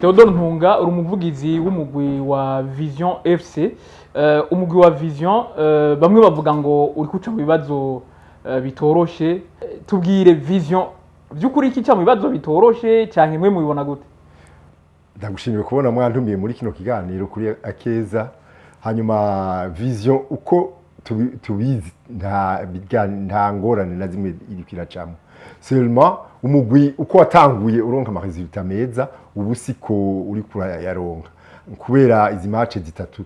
Theodore Ntunga uri umuvugizi w'umugwi wa Vision FC. Umugwi wa Vision bamwe bavuga ngo uri kuca mu bibazo bitoroshe. Tubwire Vision by'ukuri iki cya mu bibazo bitoroshe cyane mwe mubibona gute? Ndagushimiye kubona mwantumiye muri kino kiganiro kuri Akeza. Hanyuma Vision uko tubizi nta ngorane na zimwe iri kiracamo. Seulement umugwi uko watanguye uronka amaresultat meza ubu siko uri kurayaronka kubera izi match zitatu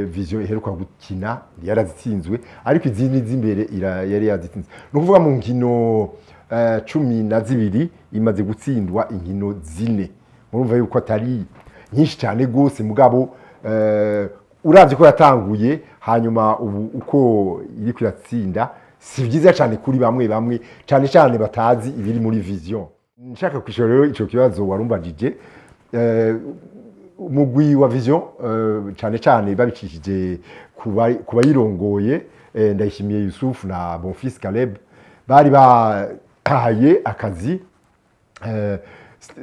Vision iheruka gukina yarazitsinzwe ariko izindi z'imbere yari yazitsinze no kuvuga mu nkino 12 imaze gutsindwa inkino zine murumva yuko atari nyinshi cyane gose mugabo uravye ko yatanguye hanyuma ubu uko iri kwiratsinda si byiza cyane kuri bamwe cyane batazi ibiri muri Vision. Nshaka kwishora rero ico kibazo warumbajije umugwi wa Vision cyane babicishije kubayirongoye Ndayishimiye Yusuf na Bonfils Caleb bari bataye akazi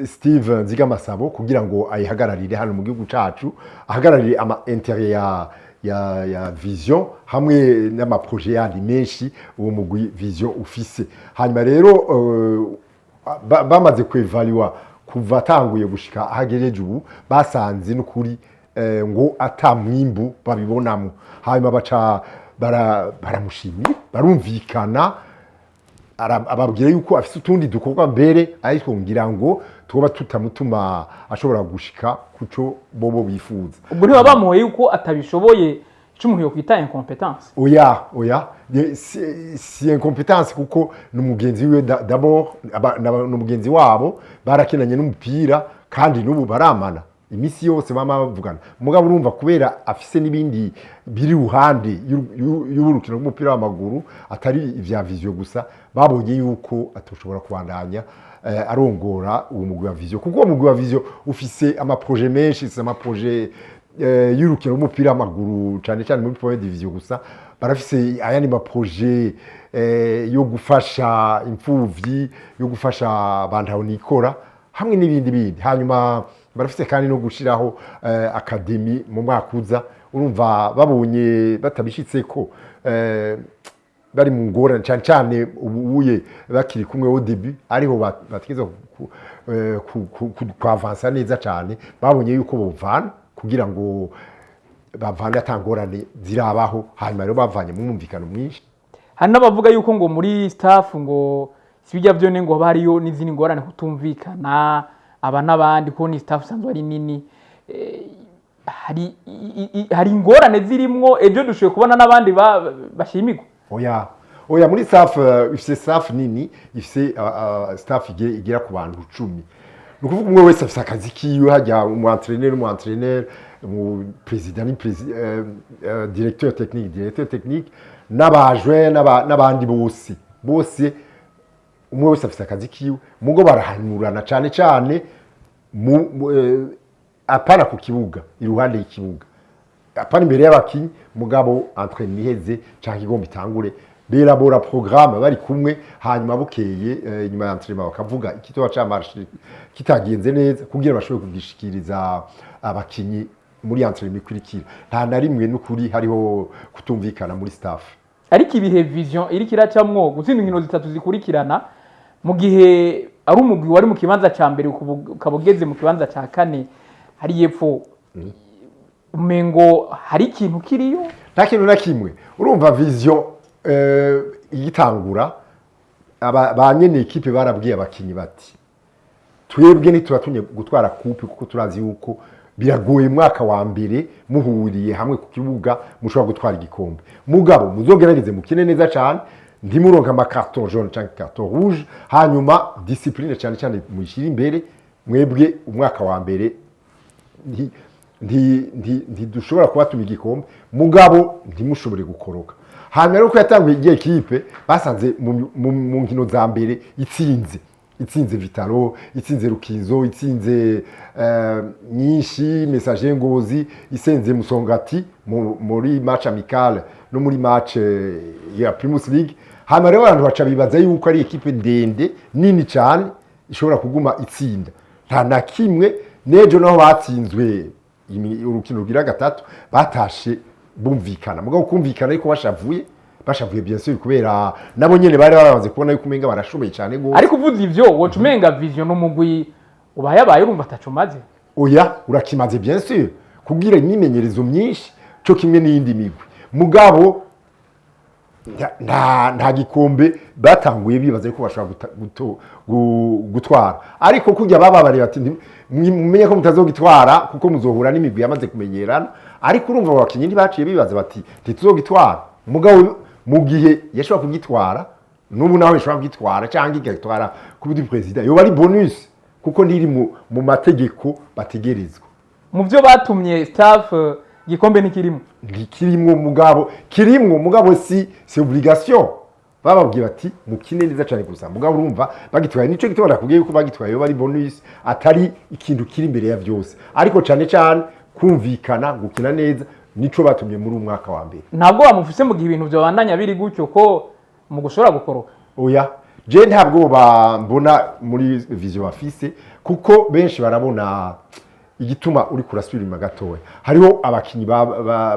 Steve Nzigamasabo kugira ngo ayihagararire hano mu gihugu cacu ahagararire ama intérieur ya Vision hamwe n'amaprojet yandi menshi uwo mugwi Vision ufise. Hanyuma rero bamaze kwevaluwa kuva tanguye gushika hagereje ubu basanze n'ukuri ngo atamwimbu babibonamo. Hanyuma baca baramushimira barumvikana ababwira yuko afite utundi dukorwa mbere ariko ngira ngo tuba tutamutuma ashobora gushika kuco bobo bifuza. Ubwo niba bamuhoye yuko atabishoboye cy'umuntu yo kwita incompetence. Oya si incompetence kuko n'umugenzi we d'abord n'umugenzi wabo barakinanye n'umupira kandi n'ubu baramana imisi yose mama bavugana mugabo urumva kubera afise nibindi biri ruhande y'urukino rw'umupira w'amaguru atari ivya Vision gusa babonye yuko atoshobora kubandanya arongora uwo mugwi wa Vision kuko umugwi wa Vision ufise ama projet menshi ama projet y'urukino rw'umupira w'amaguru cyane muri première division gusa barafise ayandi ma projet yo gufasha imfuvyi yo gufasha bantu nikora hamwe n'ibindi hanyuma barafise kandi no gushiraho academy mu mwaka uza urumva babonye batabishitse ko bari mu ngorane cyane ubuye bakiri kumwe au début ariho batigeze kwavansa neza cyane babonye yuko bovana kugira ngo bavane atangorane zirabaho hanyuma rero bavanye mu mwumvikano mwinshi. Hari n'abavuga yuko ngo muri staff ngo sibijya byo ngo bariyo n'izindi ngorane kutumvikana aba nabandi ko ni staff sanzwe ari nini hari ingorane zirimwo ejo dushoye kubona nabandi bashimigwa. Oya muri staff ifise staff nini ifise staff igira ku bantu 10 nukuvuga umwe wese afise akazi kiwe hajya mu entraîneur mu président directeur technique n'abajwe n'abandi bose umwe wese afise akazi kiwe mugo barahanurana cyane apana ku kibuga iruhande y'ikibuga apana imbere y'abakinyi mugabo entraînement iheze cyangwa igomba itangure berabora programme bari kumwe hanyuma bukeye nyuma ya entraînement bakavuga ikitoba camarche kitagenze neza kugira bashobore kugishikiriza abakinyi muri entraînement ikurikira nta na rimwe n'ukuri hariho kutumvikana muri staff. Ariko ibihe Vision iri kiracamwo gutsinda inkino zitatu zikurikirana mu gihe ari umugwi wari mu kibanza ca mbere ukabugeze mu kibanza ca kane hari yepfo umengo hari ikintu kiriyo nta kintu na kimwe urumva Vision igitangura abanyene equipe barabwiye abakinyi bati twebwe ntituratunye gutwara coupe kuko turazi yuko biragoye mwaka wa mbere muhuriye hamwe ku kibuga mushobora gutwara igikombe mugabo muzogerageze mukine neza cyane ndimuronka ama carton jaune cyangwa carton rouge hanyuma discipline cyane muyishira imbere mwebwe umwaka wa mbere dushobora kubatuma igikombe mugabo ntimushobore gukoroka hanyuma rero ko yatanguye igihe equipe basanze mu nkino za mbere itsinze Vitalo itsinze Rukinzo itsinze nyinshi Messager Ngozi isenze Musongati muri match amical no muri match ya Primus League hanyuma rero abantu baca bibaza yuko ari equipe ndende nini cyane ishobora kuguma itsinda nta na kimwe nejo naho batsinzwe urukino rugira gatatu batashe bumvikana mugabo kumvikana ariko bashavuye bien sûr kubera nabo nyene bari barabanze kubona yuko umenga barashoboye cyane gose. Ariko uvuze ivyo woca umenga Vision n'umugwi ubaye urumva atacumaze. Oya urakimaze bien sûr kugira imyimenyerezo myinshi cyo kimwe n'iyindi migwi mugabo nta gikombe batanguye bibaza yuko bashobora gutwara ariko kujya bababare bati mumenye ko mutazogitwara kuko muzohura n'imigwi yamaze kumenyerana ariko urumva abakinyi ntibaciye bibaza bati tuzogitwara mugabo mu gihe yashobora kugitwara n'ubu nawe yashobora kugitwara cyangwa igatwara ku budi president yo bari bonus kuko ndiri mu mategeko bategerezwa mu byo batumye staff gikombe ntikirimwo mugabo si obligation bababwiye bati mukine neza cyane gusa mugabo urumva bagitwaye nico gitwara kubwiye yuko bagitwaye yo bari bonus atari ikintu kiri imbere ya byose ariko cyane kumvikana gukina neza nico batumye muri umwaka wa mbere. Ntabwo bamufise mu gihe ibintu byo bandanya biri gutyo ko mu gushora gukoroka. Oya je ntabwo mbona muri Vision bafise kuko benshi barabona igituma uri kurasubira inyuma gatoya hariho abakinyi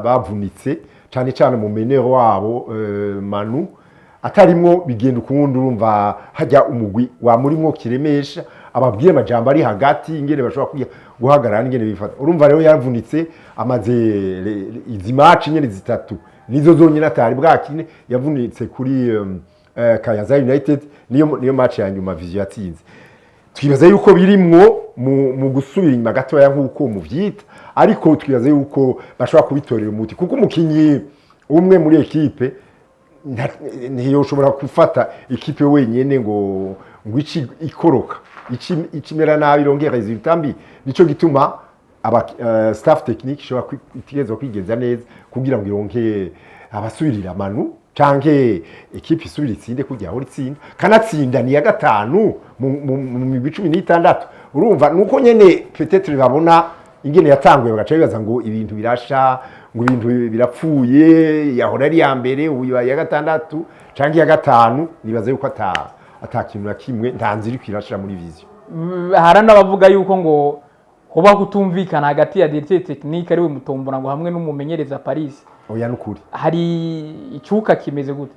bavunitse cyane mu menero wabo Manu atarimwo bigenda ukundi urumva hajya umugwi wa murimo kiremesha ababwiye amajambo ari hagati ingene bashobora guhagarara ingene bifata urumva rero yavunitse amaze izi match nyene zitatu nizo zonyine atari bwakine yavunitse kuri Kayanza United niyo match ya nyuma Vision yatsinze twibaza yuko birimwo mu gusubira inyuma gatoya nk'uko muvyita ariko twibaza yuko bashobora kubitorera umuti kuko umukinyi umwe muri ekipe ntiyoshobora gufata ekipe wenyene ngo ici ikoroka ikimera nabi rongera resultat mbi nico gituma staff technique ishobora itigeze kwigenza neza kugira ngo ironke abasubirira Manu canke ekipe isubira itsinde kugira aho itsinda kanatsinda ni ya gatanu mu 16 urumva nuko nyene peut-être babona ingene yatanguye bagaca bibaza ngo ibintu birasha ngo ibintu birapfuye yahora ari ya mbere ubu ya gatandatu canke ya gatanu nibaza yuko atakintu na kimwe ntanziri kwirashira muri Vision. Harana bavuga yuko ngo hoba kutumvikana hagati ya directeur technique ari we Mutombora ngo hamwe n'umumenyereza Paris. Oya nukuri hari icyuka kimeze gute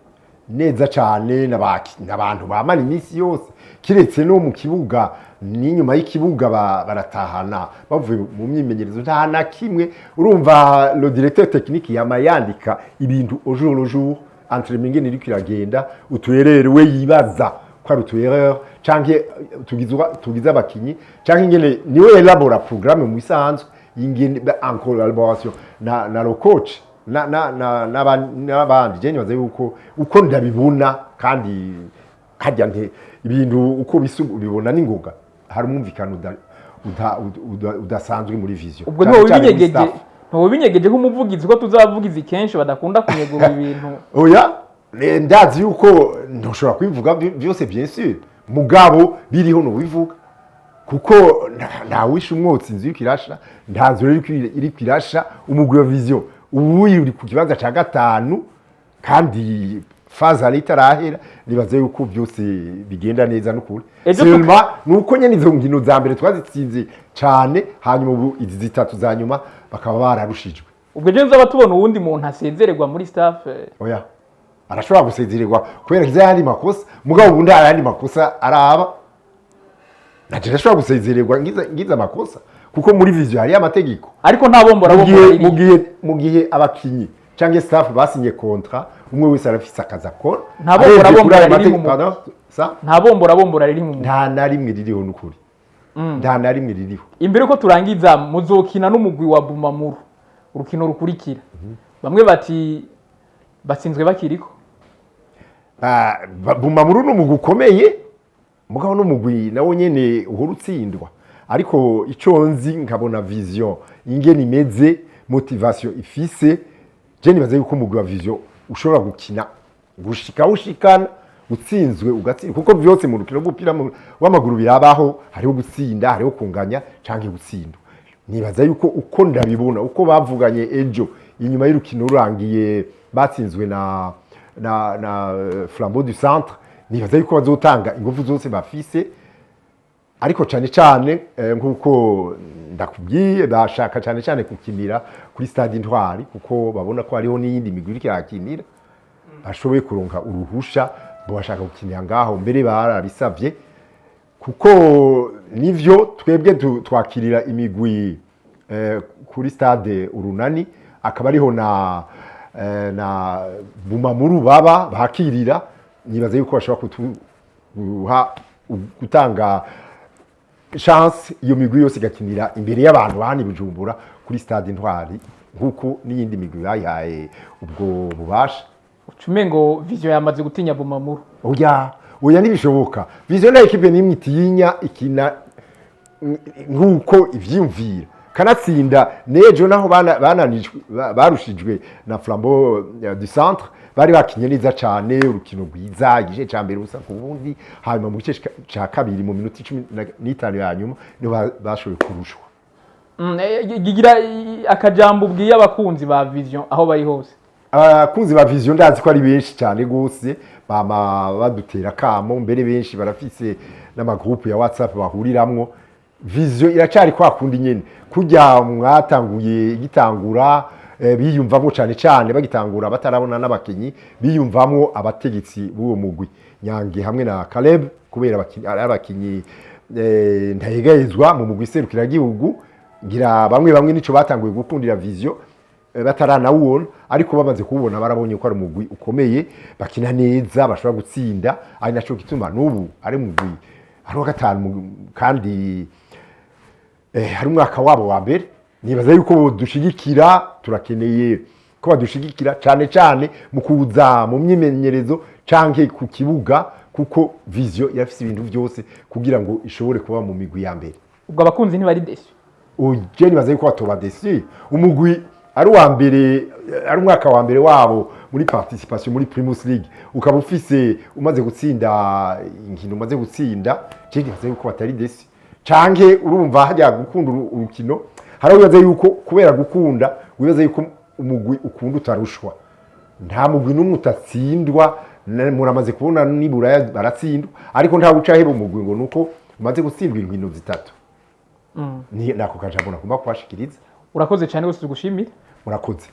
neza cyane n'abantu bamara iminsi yose kiretse no mu kibuga n'inyuma y'ikibuga baratahana bavuye mu myimenyerezo nta na kimwe urumva le directeur technique yamayandika ibintu au jour le jour entraînement ngene iri kiragenda utuerere we yibaza ko ari utuerreur canke tugiza abakinyi canke ingene niwe elabora programme mu isanzwe ingene en collaboration na le coach n'abandi je nibaza yuko uko ndabibona kandi hajya nte ibintu uko bibona n'ingoga hari umumvikano udasanzwe muri Vision. Ubwo nto binyegeje nk'umuvugizi ko tuzavugiza kenshi badakunda kunyegura ibintu. Oya ndazi yuko ndoshobora kwivuga byose bien sûr mugabo biriho no bivuga kuko ntawisha umwotsi inzu y'ikirasha ntanzu iri kwirasha umugwi wa Vision ubu uri ku kibanza ca gatanu kandi faza litarahera nibaze yuko byose bigenda neza n'ukuri seulement nuko nyene izo ngino za mbere twazitsinze cyane hanyuma ubu izi zitatu za nyuma bakaba bararushijwe. Ubwo je nzaba tubona uwundi muntu asezererwa muri staff. Oya arashobora gusezererwa kubera izayandi makosa mugabo ubundi arandi makosa araba naje ndashobora gusezererwa ngiza amakosa kuko muri Vision hari amategeko ariko nta bombora mu gihe abakinyi canke staff basinye contrat umwe wese arafise akazi akora nta bombora riri mu nta na rimwe ririho n'ukuri nta na rimwe ririho. Imbere ko turangiza muzokina n'umugwi wa Bumamuru urukino rukurikira bamwe bati batsinzwe bakiriko Bumamuru n'umugwi ukomeye mugabo n'umugwi nawo nyene uhora utsindwa ariko icyo nzi nkabona Vision ingene imeze motivation ifise je nibaze yuko umugwi wa Vision ushobora gukina ushikana utsinzwe ugatsinda kuko byose mu rukino rw'umupira w'amaguru birabaho hariho gutsinda hariho kunganya canke gutsindwa nibaza yuko uko ndabibona uko bavuganye ejo inyuma y'urukino rurangiye batsinzwe na Flambeau du Centre nibaza yuko bazotanga ingufu zose bafise ariko cyane cyane nk'uko ndakubwiye bashaka cyane cyane gukinira kuri stade Intwari kuko babona ko hariho n'iyindi migwi iriko irakinira bashoboye kuronka uruhusha bashaka gukinira ngaho mbere barabisavye kuko nivyo twebwe twakirira imigwi kuri stade Urunani akaba ariho na Bumamuru baba bakirira nibaza yuko bashobora gutanga chance iyo migwi yose gakinira imbere y'abantu bahani Bujumbura kuri stade Intwari nkuko n'iyindi migwi yayihaye ubwo bubasha ucumengo Vision yamaze gutinya Bumamuru oya nibishoboka Vision na equipe nimwe itinya ikina nkuko ivyumvira kanatsinda nejo naho bananijwe barushijwe na Flambeau du Centre bari bakinye neza cyane urukino rwiza igice ca mbere ubusa ku bundi hanyuma mu gice ca kabiri mu minota 15 ya nyuma niho bashoboye kurushwa gigira akajambo ubwiye abakunzi ba Vision aho bari hose abakunzi ba Vision ndazi ko ari benshi cyane gose bama badutera kamo mbere benshi barafise n'amagroupe ya WhatsApp bahuriramwo Vision iracari kwa kundi nyene kujya mwatanguye gitangura biyumvamo cyane cyane bagitangura batarabona n'abakinyi biyumvamo abategetsi b'uwo mugwi Nyange hamwe na Caleb kubera abakinyi ntayegayezwa mu mugwi serukira gihugu ngira bamwe nico batanguye gukundira Vision bataranawubona ariko bamaze kubona barabonye ko ari umugwi ukomeye bakina neza bashobora gutsinda ari naco gituma n'ubu ari mugwi ari wa gatanu kandi hari umwaka wabo wa mbere nibaza yuko dushigikira turakeneye ko badushigikira cyane cyane mu kuza mu myimenyerezo canke ku kibuga kuko Vision yafise ibintu byose kugira ngo ishobore kuba mu migwi ya mbere ubwo abakunzi ntibari desi uje nibaza yuko batoba desi umugwi ari wa mbere ari umwaka wa mbere wabo muri participation muri Primus League ukaba ufise umaze gutsinda inkino umaze gutsinda je nibaza yuko batari desi canke urumva hajya gukunda urukino haraho bibaza yuko kubera gukunda wibaza yuko umugwi ukunda utarushwa nta mugwi n'umwe utatsindwa muramaze kubona nibura baratsindwa ariko nta guca hebo umugwi ngo nuko umaze gutsindwa inkino zitatu ni nako kajambo nakumba kwashikiriza urakoze cyane gose tugushimira murakoze